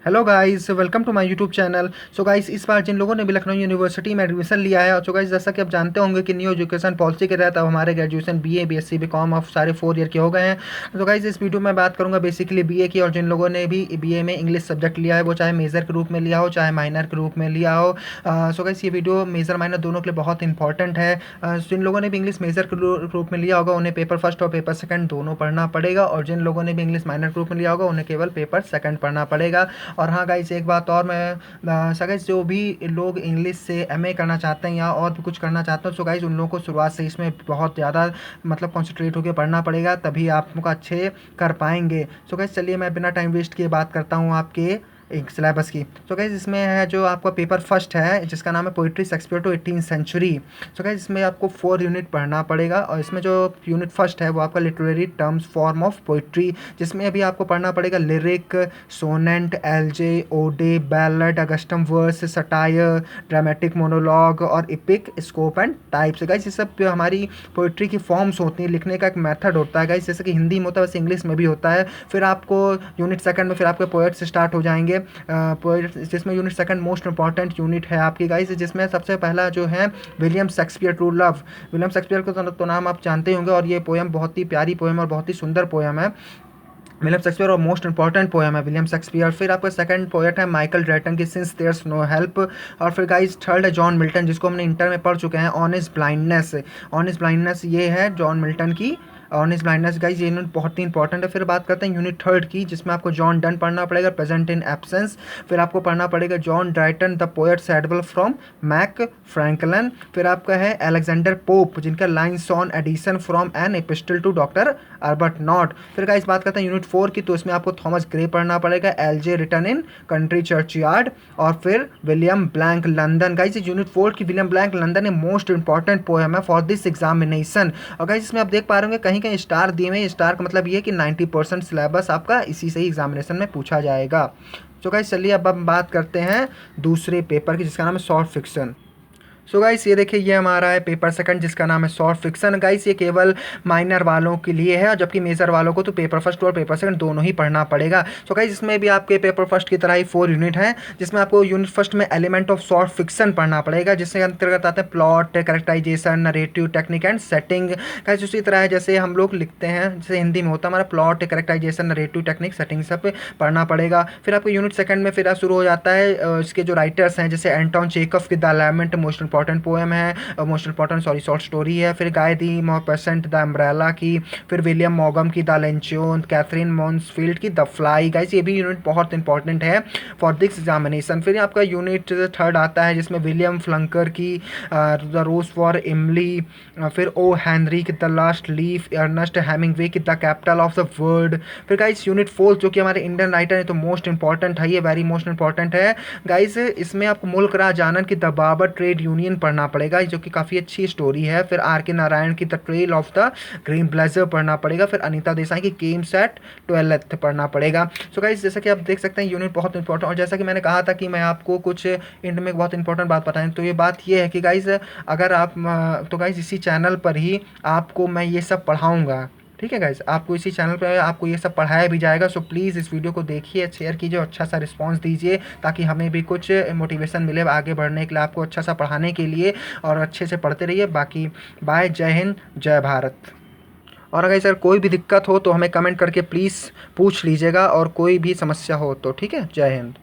Hello guys, welcome to my YouTube channel. So guys, इस बार जिन लोगों ने भी लखनऊ यूनिवर्सिटी में एडमिशन लिया है, सो गाइस जैसा कि आप जानते होंगे कि न्यू एजुकेशन पॉलिसी के तहत अब हमारे graduation BA BSc BCom of सारे 4 ईयर के हो गए हैं। तो गाइस इस वीडियो में बात करूंगा बेसिकली बीए की, और जिन लोगों ने भी बीए में इंग्लिश सब्जेक्ट लिया है, वो चाहे मेजर के रूप में लिया हो चाहे माइनर के रूप में लिया हो। सो गाइस ये वीडियो मेजर माइनर दोनों के लिए बहुत इंपॉर्टेंट है। जिन लोगों ने भी इंग्लिश मेजर के रूप में लिया होगा उन्हें पेपर फर्स्ट और पेपर सेकंड दोनों पढ़ना पड़ेगा, और जिन लोगों ने भी इंग्लिश माइनर के रूप में लिया होगा उन्हें केवल पेपर सेकंड पढ़ना पड़ेगा। और हाँ गाइस, एक बात और, मैं सो गाइस जो भी लोग इंग्लिश से एमए करना चाहते हैं या और भी कुछ करना चाहते हैं, सो गाइस उन लोगों को शुरुआत से इसमें बहुत ज़्यादा मतलब कॉन्सेंट्रेट होकर पढ़ना पड़ेगा, तभी आप लोग अच्छे कर पाएंगे। सो गाइस चलिए मैं बिना टाइम वेस्ट किए बात करता हूँ आपके एक सिलेबस की। सो गाइस इसमें है जो आपका पेपर फर्स्ट है जिसका नाम है poetry Shakespeare to 18th century. So guys इसमें आपको 4 यूनिट पढ़ना पड़ेगा, और इसमें जो यूनिट फर्स्ट है वो आपका literary terms form of poetry, जिसमें अभी आपको पढ़ना पड़ेगा lyric, sonnet, elegy, ode, ballad, Augustan verse, satire, dramatic monologue और epic, scope and types. Guys ये सब हमारी पोइट्री की फॉर्म्स होती हैं, लिखने का एक मेथड होता है गाइस, जैसे कि हिंदी में होता है वैसे इंग्लिश में भी होता है। फिर आपको यूनिट सेकंड में फिर आपके पोएट्स स्टार्ट हो जाएंगे, जिसमें unit second most important unit है आपकी गाइस, जिसमें सबसे पहला जो है William Shakespeare true love. William Shakespeare को तो नाम आप जानते ही होंगे, और ये पोएम बहुत ही प्यारी पोएम और बहुत ही सुंदर पोएम है। विलियम शेक्सपियर और मोस्ट इंपॉर्टेंट पोएम है विलियम शेक्सपियर। फिर आपका सेकंड पोएट है माइकल ड्रेटन की सिंस देयर्स नो हेल्प। और फिर गाइस थर्ड है जॉन मिल्टन, जिसको हमने इंटर में पढ़ चुके हैं, ऑनेस्ट ब्लाइंडनेस। ऑनेस्ट ब्लाइंडनेस ये है जॉन मिल्टन की ऑनेस्ट ब्लाइंडनेस। गाइस ये यूनिट बहुत ही इंपॉर्टेंट है। फिर बात करते हैं यूनिट थर्ड की, जिसमें आपको जॉन डन पढ़ना पड़ेगा, प्रेजेंट इन एब्सेंस। फिर आपको पढ़ना पड़ेगा John Dryden the poet Shadwell from Mac Flecknoe. फिर आपका है अलेक्जेंडर पोप, जिनका lines on Addison from an epistle to doctor Arbuthnot. फिर गाइस बात करते हैं यूनिट 4 की, तो इसमें आपको थॉमस ग्रे पढ़ना पड़ेगा, elegy written in country churchyard. और फिर William Blake London. Guys unit 4 की William Blake London a most important poem है फॉर दिस एग्जामिनेशन। और गाइस इसमें आप देख पा रहे होंगे कहीं कहीं स्टार दिए हुए, स्टार का मतलब ये है कि 90% सिलेबस आपका इसी से ही एग्जामिनेशन में पूछा जाएगा। तो गाइस चलिए अब हम बात करते हैं दूसरे पेपर की, जिसका नाम है शॉर्ट फिक्शन। सो गाइस ये देखिए, ये हमारा है पेपर सेकंड, जिसका नाम है शॉर्ट फिक्शन। गाइस ये केवल माइनर वालों के लिए है, जबकि मेजर वालों को तो पेपर फर्स्ट और पेपर सेकंड दोनों ही पढ़ना पड़ेगा। सो गाइस इसमें भी आपके पेपर फर्स्ट की तरह ही 4 यूनिट हैं, जिसमें आपको यूनिट फर्स्ट में एलिमेंट ऑफ शॉर्ट फिक्शन पढ़ना पड़ेगा, जिसके अंतर्गत आते हैं plot, characterization, narrative technique and setting. Guys उसी तरह है जैसे हम लोग लिखते हैं, जैसे हिंदी में होता है हमारा plot, characterization, narrative technique, setting, सब पढ़ना पड़ेगा। फिर आपको यूनिट सेकंड में फिर शुरू हो जाता है इसके जो राइटर्स हैं, जैसे एंटोन चेखव की the lament most important poem है, मोस्ट इंपॉर्टेंट शॉर्ट स्टोरी है। फिर गाय दी मॉर्पेसेंट द अम्ब्रेला की। फिर विलियम मॉगम की द लेंचोन, कैथरीन मॉन्सफील्ड की द फ्लाई। गाइस ये भी यूनिट बहुत इंपॉर्टेंट है फॉर दिस एग्जामिनेशन। फिर आपका यूनिट थर्ड आता है, जिसमें विलियम फ्लंकर की द रोज फॉर इमली। फिर ओ हेनरी की the last leaf, Ernest Hemingway की the capital of the world. फिर गाइस यूनिट फोर्थ, जो कि हमारे इंडियन राइटर है, तो मोस्ट इंपॉर्टेंट है, ये वेरी मोस्ट इंपॉर्टेंट है गाइस। इसमें आपको मुल्क राज आनंद की द बाबर ट्रेड यूनियन पढ़ना पड़ेगा, जो कि काफ़ी अच्छी स्टोरी है। फिर आर के नारायण की the trail of the green blazer पढ़ना पड़ेगा। फिर अनीता देसाई की गेम्स एट 12th पढ़ना पड़ेगा। सो गाइस जैसा कि आप देख सकते हैं यूनिट बहुत इंपॉर्टेंट, और जैसा कि मैंने कहा था कि मैं आपको कुछ इंड में बहुत इंपॉर्टेंट बात बताएं, तो ये बात ये है कि गाइस अगर आप तो गाइस इसी चैनल पर ही आपको मैं ये सब पढ़ाऊँगा, ठीक है गाइस, आपको इसी चैनल पे आपको ये सब पढ़ाया भी जाएगा। सो प्लीज़ इस वीडियो को देखिए, शेयर कीजिए, अच्छा सा रिस्पांस दीजिए, ताकि हमें भी कुछ मोटिवेशन मिले आगे बढ़ने के लिए, आपको अच्छा सा पढ़ाने के लिए, और अच्छे से पढ़ते रहिए। बाकी बाय, जय हिंद, जय भारत। और अगर सर कोई भी दिक्कत हो तो हमें कमेंट करके प्लीज़ पूछ लीजिएगा, और कोई भी समस्या हो तो, ठीक है, जय हिंद।